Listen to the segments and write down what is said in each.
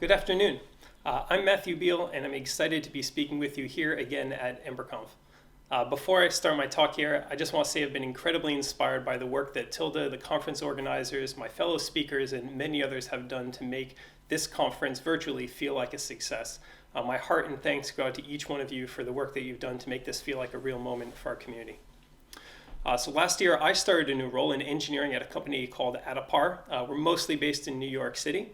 Good afternoon. I'm Matthew Beale, and I'm excited to be speaking with you here again at EmberConf. Before I start my talk here, I just want to say I've been incredibly inspired by the work that Tilda, the conference organizers, my fellow speakers, and many others have done to make this conference virtually feel like a success. My heart and thanks go out to each one of you for the work that you've done to make this feel like a real moment for our community. So last year, I started a new role in engineering at a company called Handlebar. We're mostly based in New York City.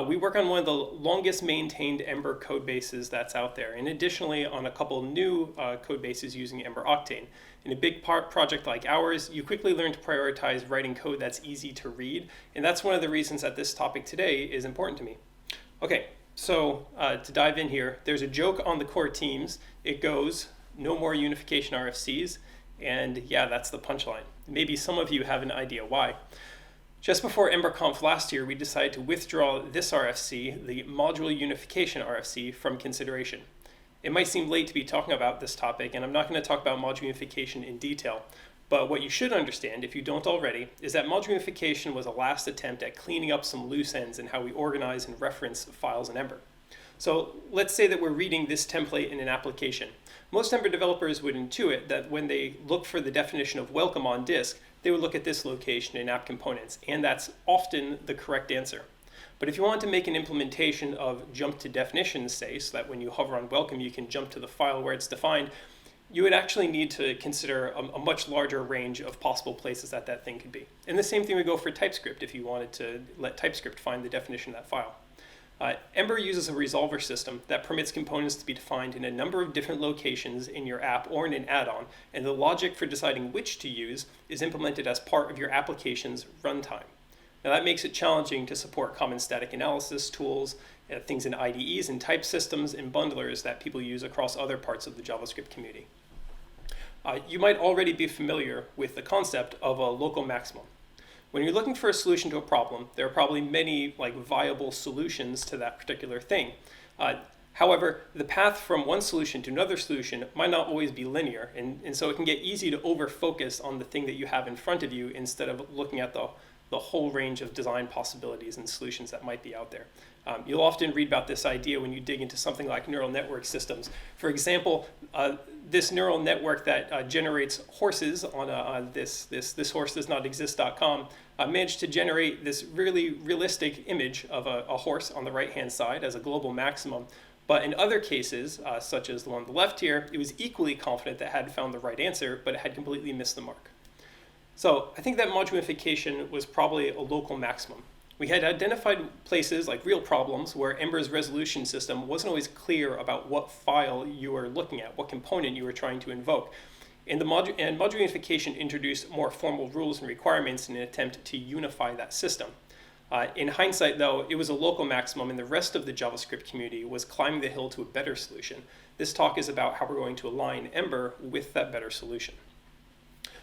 We work on one of the longest maintained Ember code bases that's out there, and additionally on a couple new code bases using Ember Octane. In a big project like ours, you quickly learn to prioritize writing code that's easy to read, and that's one of the reasons that this topic today is important to me. Okay, so to dive in here, there's a joke on the core teams. It goes, no more unification RFCs, and yeah, that's the punchline. Maybe some of you have an idea why. Just before EmberConf last year, we decided to withdraw this RFC, the Module Unification RFC, from consideration. It might seem late to be talking about this topic, and I'm not going to talk about Module Unification in detail, but what you should understand, if you don't already, is that Module Unification was a last attempt at cleaning up some loose ends in how we organize and reference files in Ember. So let's say that we're reading this template in an application. Most Ember developers would intuit that when they look for the definition of welcome on disk, they would look at this location in app components, and that's often the correct answer. But if you want to make an implementation of jump to definitions, say, so that when you hover on welcome, you can jump to the file where it's defined, you would actually need to consider a much larger range of possible places that that thing could be. And the same thing would go for TypeScript if you wanted to let TypeScript find the definition of that file. Ember uses a resolver system that permits components to be defined in a number of different locations in your app or in an add-on, and the logic for deciding which to use is implemented as part of your application's runtime. Now that makes it challenging to support common static analysis tools, things in IDEs and type systems and bundlers that people use across other parts of the JavaScript community. You might already be familiar with the concept of a local maximum. When you're looking for a solution to a problem, there are probably many viable solutions to that particular thing. However, the path from one solution to another solution might not always be linear, and so it can get easy to over-focus on the thing that you have in front of you instead of looking at the whole range of design possibilities and solutions that might be out there. You'll often read about this idea when you dig into something like neural network systems. For example, this neural network that generates horses on this horse does not exist.com managed to generate this really realistic image of a horse on the right-hand side as a global maximum. But in other cases, such as the one on the left here, it was equally confident that it had found the right answer, but it had completely missed the mark. So I think that module unification was probably a local maximum. We had identified places like real problems where Ember's resolution system wasn't always clear about what file you were looking at, what component you were trying to invoke. And module unification introduced more formal rules and requirements in an attempt to unify that system. In hindsight, though, it was a local maximum, and the rest of the JavaScript community was climbing the hill to a better solution. This talk is about how we're going to align Ember with that better solution.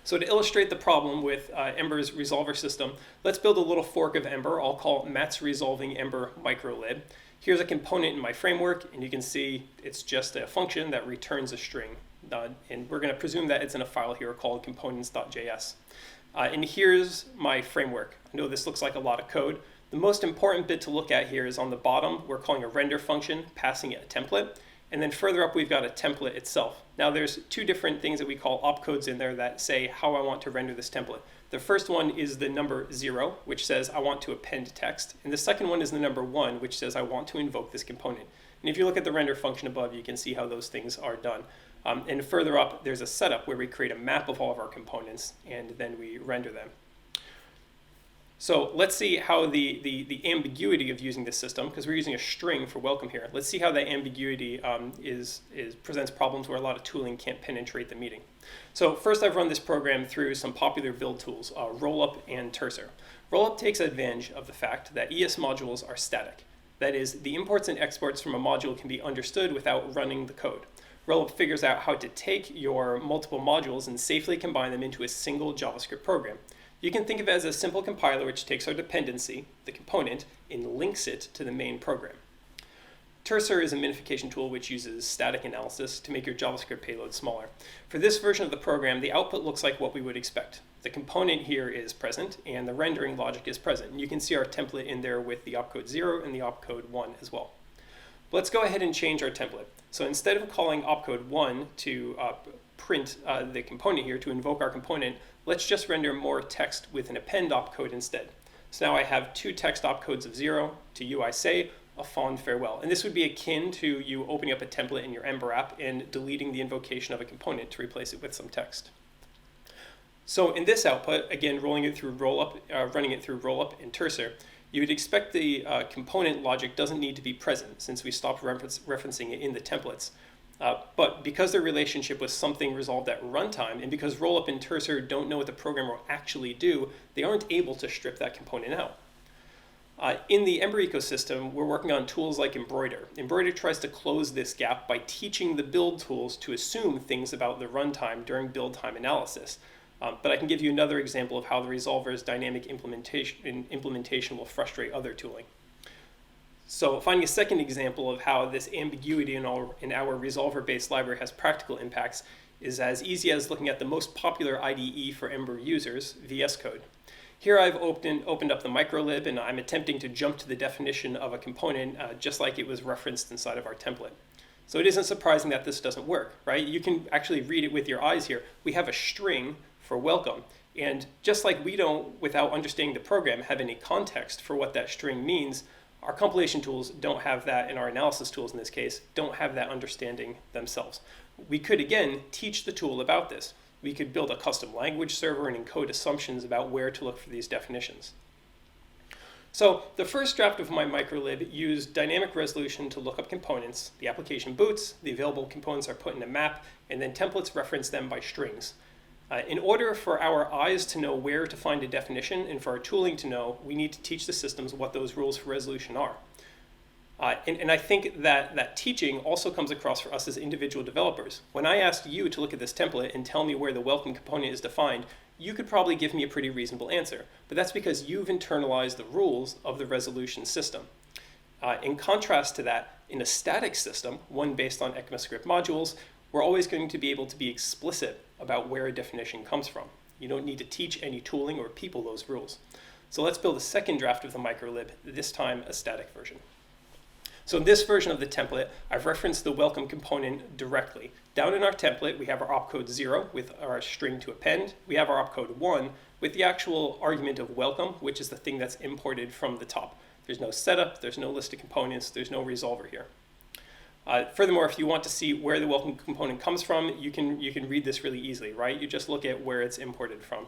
So to illustrate the problem with Ember's resolver system, let's build a little fork of Ember. I'll call it Matt's Resolving Ember Microlib. Here's a component in my framework, and you can see it's just a function that returns a string. And we're going to presume that it's in a file here called components.js. And here's my framework. I know this looks like a lot of code. The most important bit to look at here is on the bottom. We're calling a render function, passing it a template. And then further up, we've got a template itself. Now there's two different things that we call opcodes in there that say how I want to render this template. The first one is the number 0, which says I want to append text. And the second one is the number 1, which says I want to invoke this component. And if you look at the render function above, you can see how those things are done. And further up, there's a setup where we create a map of all of our components, and then we render them. So let's see how the ambiguity of using this system, because we're using a string for welcome here, let's see how that ambiguity presents problems where a lot of tooling can't penetrate the meaning. So first I've run this program through some popular build tools, Rollup and Terser. Rollup takes advantage of the fact that ES modules are static. That is, the imports and exports from a module can be understood without running the code. Rollup figures out how to take your multiple modules and safely combine them into a single JavaScript program. You can think of it as a simple compiler which takes our dependency, the component, and links it to the main program. Tensor is a minification tool which uses static analysis to make your JavaScript payload smaller. For this version of the program, the output looks like what we would expect. The component here is present, and the rendering logic is present. And you can see our template in there with the opcode 0 and the opcode 1 as well. Let's go ahead and change our template. So instead of calling opcode 1 to print the component here, to invoke our component, let's just render more text with an append opcode instead. So now I have two text opcodes of 0 to you I say, a fond farewell. And this would be akin to you opening up a template in your Ember app and deleting the invocation of a component to replace it with some text. So in this output, again, running it through rollup in Tensor, you would expect the component logic doesn't need to be present since we stopped referencing it in the templates. But because their relationship was something resolved at runtime, and because rollup and Tensor don't know what the program will actually do, they aren't able to strip that component out. In the Ember ecosystem, we're working on tools like Embroider. Embroider tries to close this gap by teaching the build tools to assume things about the runtime during build time analysis. But I can give you another example of how the resolver's dynamic implementation will frustrate other tooling. So finding a second example of how this ambiguity in our resolver-based library has practical impacts is as easy as looking at the most popular IDE for Ember users, VS Code. Here I've opened up the microlib and I'm attempting to jump to the definition of a component just like it was referenced inside of our template. So it isn't surprising that this doesn't work, right? You can actually read it with your eyes here. We have a string for welcome. And just like we don't, without understanding the program, have any context for what that string means, our compilation tools don't have that, and our analysis tools in this case don't have that understanding themselves. We could, again, teach the tool about this. We could build a custom language server and encode assumptions about where to look for these definitions. So the first draft of my microlib used dynamic resolution to look up components. The application boots, the available components are put in a map, and then templates reference them by strings. In order for our eyes to know where to find a definition and for our tooling to know, we need to teach the systems what those rules for resolution are. And I think that teaching also comes across for us as individual developers. When I asked you to look at this template and tell me where the welcome component is defined, you could probably give me a pretty reasonable answer. But that's because you've internalized the rules of the resolution system. In contrast to that, in a static system, one based on ECMAScript modules, we're always going to be able to be explicit about where a definition comes from. You don't need to teach any tooling or people those rules. So let's build a second draft of the microlib, this time a static version. So in this version of the template, I've referenced the welcome component directly. Down in our template, we have our opcode 0 with our string to append. We have our opcode 1 with the actual argument of welcome, which is the thing that's imported from the top. There's no setup, there's no list of components, there's no resolver here. Furthermore, if you want to see where the welcome component comes from, you can read this really easily, right? You just look at where it's imported from.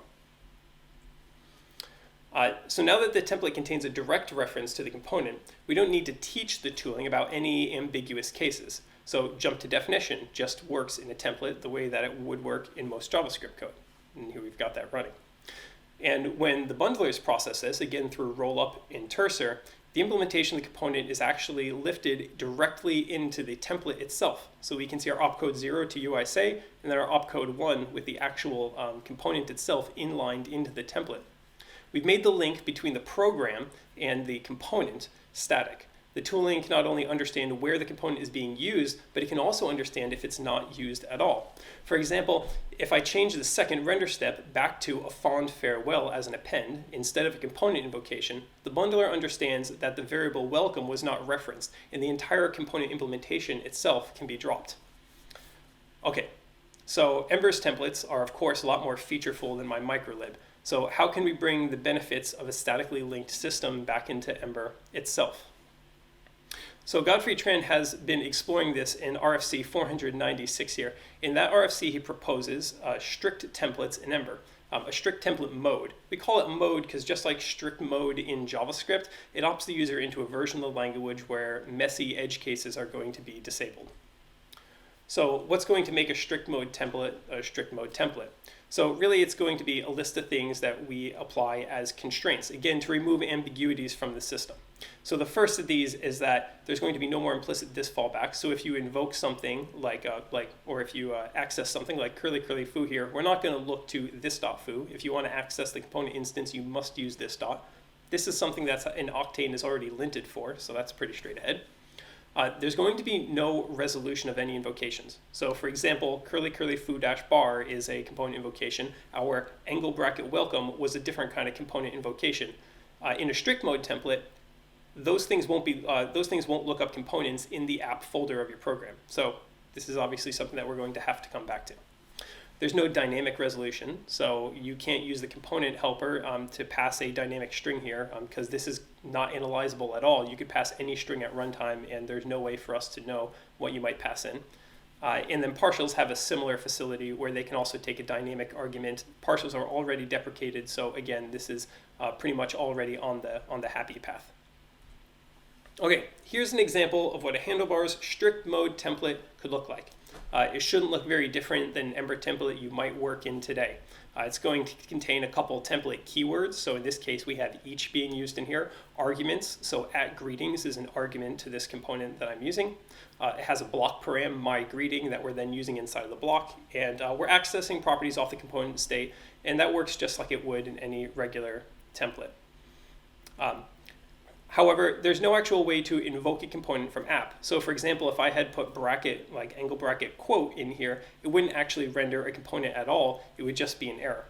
So now that the template contains a direct reference to the component, we don't need to teach the tooling about any ambiguous cases. So jump to definition just works in a template the way that it would work in most JavaScript code. And here we've got that running. And when the bundlers process this, again through rollup in Tensor, the implementation of the component is actually lifted directly into the template itself. So we can see our opcode 0 to UI say, and then our opcode 1 with the actual component itself inlined into the template. We've made the link between the program and the component static. The tooling can not only understand where the component is being used, but it can also understand if it's not used at all. For example, if I change the second render step back to a fond farewell as an append instead of a component invocation, the bundler understands that the variable welcome was not referenced, and the entire component implementation itself can be dropped. Okay, so Ember's templates are of course a lot more featureful than my microlib. So how can we bring the benefits of a statically linked system back into Ember itself? So Godfrey Tran has been exploring this in RFC 496 here. In that RFC, he proposes strict templates in Ember, a strict template mode. We call it mode because just like strict mode in JavaScript, it opts the user into a version of the language where messy edge cases are going to be disabled. So what's going to make a strict mode template a strict mode template? So really it's going to be a list of things that we apply as constraints, again, to remove ambiguities from the system. So the first of these is that there's going to be no more implicit this fallback. So if you invoke something or if you access something like curly foo here, we're not going to look to this.foo. If you want to access the component instance, you must use this dot. This is something that's in Octane is already linted for, so that's pretty straight ahead. there's going to be no resolution of any invocations. So for example, curly curly foo dash bar is a component invocation. Our angle bracket welcome was a different kind of component invocation. In a strict mode template, those things won't look up components in the app folder of your program. So this is obviously something that we're going to have to come back to. There's no dynamic resolution, so you can't use the component helper to pass a dynamic string here because this is not analyzable at all. You could pass any string at runtime and there's no way for us to know what you might pass in. And then partials have a similar facility where they can also take a dynamic argument. Partials are already deprecated, so again, this is pretty much already on the happy path. Okay, here's an example of what a Handlebar's strict mode template could look like. It shouldn't look very different than an Ember template you might work in today. It's going to contain a couple template keywords. So in this case, we have each being used in here. Arguments, so @greetings is an argument to this component that I'm using. It has a block param, myGreeting, that we're then using inside of the block. And we're accessing properties off the component state, and that works just like it would in any regular template. However, there's no actual way to invoke a component from app. So for example, if I had put bracket, like angle bracket quote in here, it wouldn't actually render a component at all. It would just be an error.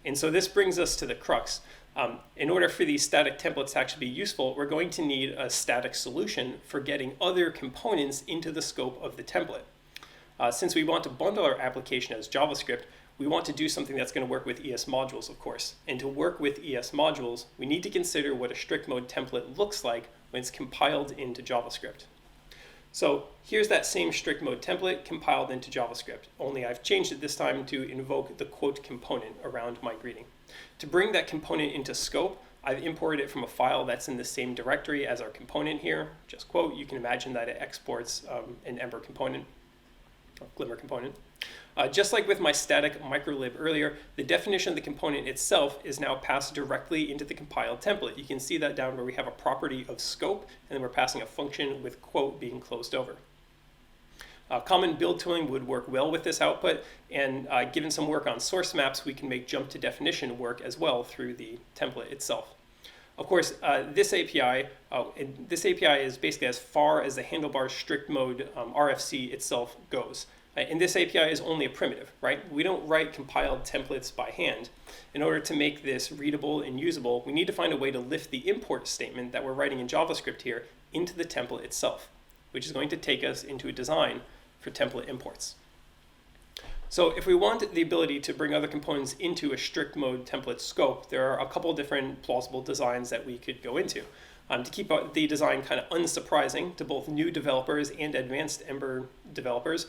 And so this brings us to the crux. In order for these static templates to actually be useful, we're going to need a static solution for getting other components into the scope of the template. Since we want to bundle our application as JavaScript, we want to do something that's going to work with ES modules, of course. And to work with ES modules, we need to consider what a strict mode template looks like when it's compiled into JavaScript. So here's that same strict mode template compiled into JavaScript, only I've changed it this time to invoke the quote component around myGreeting. To bring that component into scope, I've imported it from a file that's in the same directory as our component here, just quote. You can imagine that it exports an Ember component, or Glimmer component. Just like with my static microlib earlier, the definition of the component itself is now passed directly into the compiled template. You can see that down where we have a property of scope, and then we're passing a function with quote being closed over. Common build tooling would work well with this output, and given some work on source maps, we can make jump to definition work as well through the template itself. Of course, this API is basically as far as the Handlebar strict mode RFC itself goes. And this API is only a primitive, right? We don't write compiled templates by hand. In order to make this readable and usable, we need to find a way to lift the import statement that we're writing in JavaScript here into the template itself, which is going to take us into a design for template imports. So if we want the ability to bring other components into a strict mode template scope, there are a couple different plausible designs that we could go into. To keep the design kind of unsurprising to both new developers and advanced Ember developers,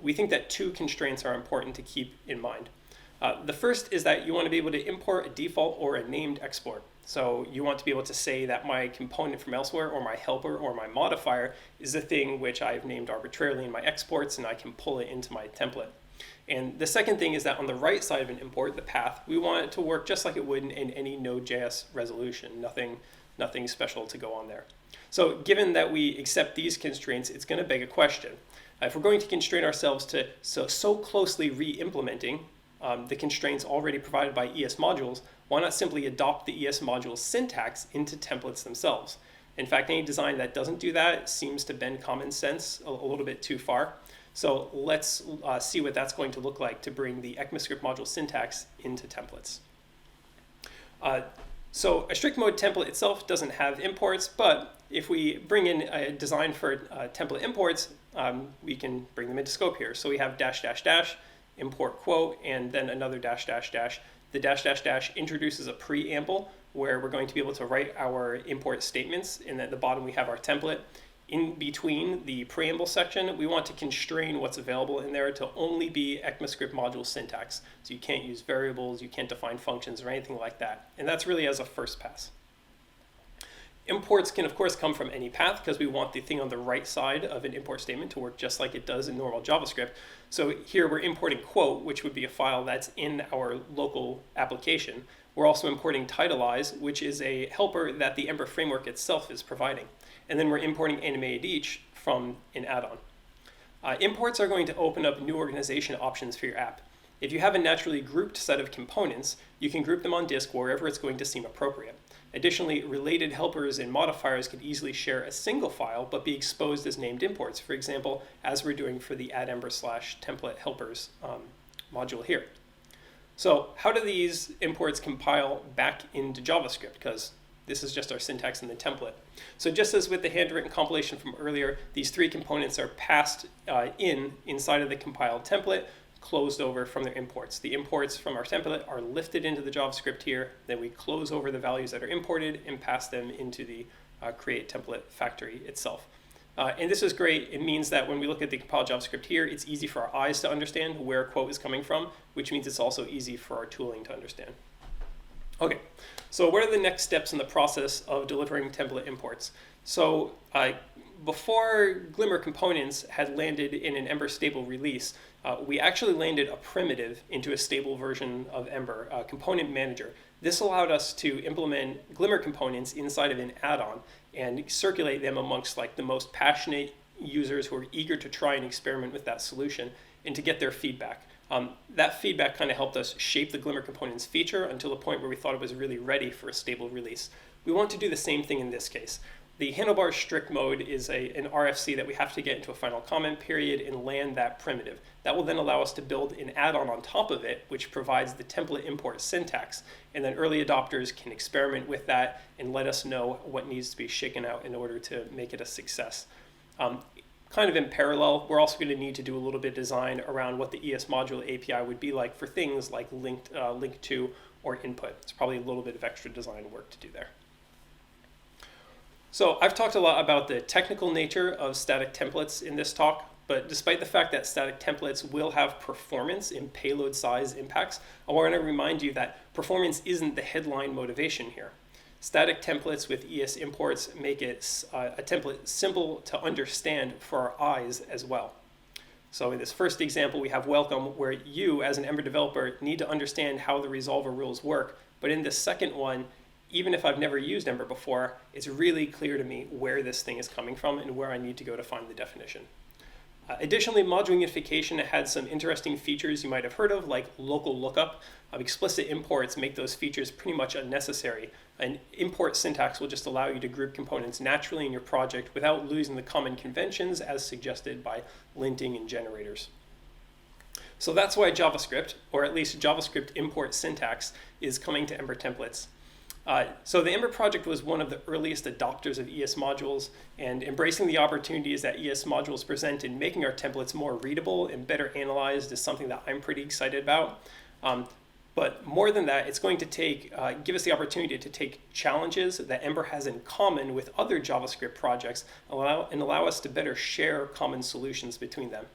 we think that two constraints are important to keep in mind. The first is that you want to be able to import a default or a named export. So you want to be able to say that my component from elsewhere or my helper or my modifier is a thing which I've named arbitrarily in my exports and I can pull it into my template. And the second thing is that on the right side of an import, the path, we want it to work just like it would in any Node.js resolution, nothing special to go on there. So given that we accept these constraints, it's going to beg a question. If we're going to constrain ourselves to so closely re-implementing the constraints already provided by ES modules, why not simply adopt the ES module syntax into templates themselves? In fact, any design that doesn't do that seems to bend common sense a little bit too far. So let's see what that's going to look like to bring the ECMAScript module syntax into templates. So a strict mode template itself doesn't have imports, but if we bring in a design for template imports, we can bring them into scope here. So we have -- import quote, and then another -- The -- introduces a preamble where we're going to be able to write our import statements, and at the bottom we have our template. In between the preamble section, we want to constrain what's available in there to only be ECMAScript module syntax. So you can't use variables, you can't define functions or anything like that. And that's really as a first pass. Imports can of course come from any path because we want the thing on the right side of an import statement to work just like it does in normal JavaScript. So here we're importing quote, which would be a file that's in our local application. We're also importing titleize, which is a helper that the Ember framework itself is providing. And then we're importing animated each from an add-on. Imports are going to open up new organization options for your app. If you have a naturally grouped set of components, you can group them on disk wherever it's going to seem appropriate. Additionally, related helpers and modifiers could easily share a single file but be exposed as named imports, for example, as we're doing for the @ember/template helpers module here. So how do these imports compile back into JavaScript? Because this is just our syntax in the template. So just as with the handwritten compilation from earlier, these three components are passed inside of the compiled template, closed over from their imports. The imports from our template are lifted into the JavaScript here, then we close over the values that are imported and pass them into the create template factory itself. And this is great. It means that when we look at the compiled JavaScript here, it's easy for our eyes to understand where a quote is coming from, which means it's also easy for our tooling to understand. Okay, so what are the next steps in the process of delivering template imports? So before Glimmer components had landed in an Ember stable release, we actually landed a primitive into a stable version of Ember, a component manager. This allowed us to implement Glimmer components inside of an add-on and circulate them amongst like the most passionate users who are eager to try and experiment with that solution and to get their feedback. That feedback kind of helped us shape the Glimmer components feature until the point where we thought it was really ready for a stable release. We want to do the same thing in this case. The Handlebar strict mode is an RFC that we have to get into a final comment period and land that primitive. That will then allow us to build an add-on on top of it, which provides the template import syntax. And then early adopters can experiment with that and let us know what needs to be shaken out in order to make it a success. Kind of in parallel, we're also going to need to do a little bit of design around what the ES module API would be like for things like link to or input. It's probably a little bit of extra design work to do there. So I've talked a lot about the technical nature of static templates in this talk, but despite the fact that static templates will have performance and payload size impacts, I want to remind you that performance isn't the headline motivation here. Static templates with ES imports make it a template simple to understand for our eyes as well. So in this first example, we have welcome, where you as an Ember developer need to understand how the resolver rules work. But in the second one, even if I've never used Ember before, it's really clear to me where this thing is coming from and where I need to go to find the definition. Additionally, module unification had some interesting features you might have heard of, like local lookup. Explicit imports make those features pretty much unnecessary. An import syntax will just allow you to group components naturally in your project without losing the common conventions as suggested by linting and generators. So that's why JavaScript, or at least JavaScript import syntax, is coming to Ember templates. So the Ember project was one of the earliest adopters of ES modules, and embracing the opportunities that ES modules present in making our templates more readable and better analyzed is something that I'm pretty excited about. But more than that, it's going to give us the opportunity to take challenges that Ember has in common with other JavaScript projects and allow us to better share common solutions between them.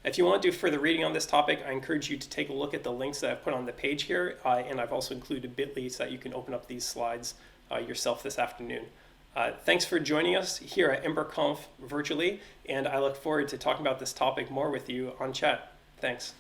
If you want to do further reading on this topic, I encourage you to take a look at the links that I've put on the page here, and I've also included bit.ly so that you can open up these slides yourself this afternoon. Thanks for joining us here at EmberConf virtually, and I look forward to talking about this topic more with you on chat. Thanks.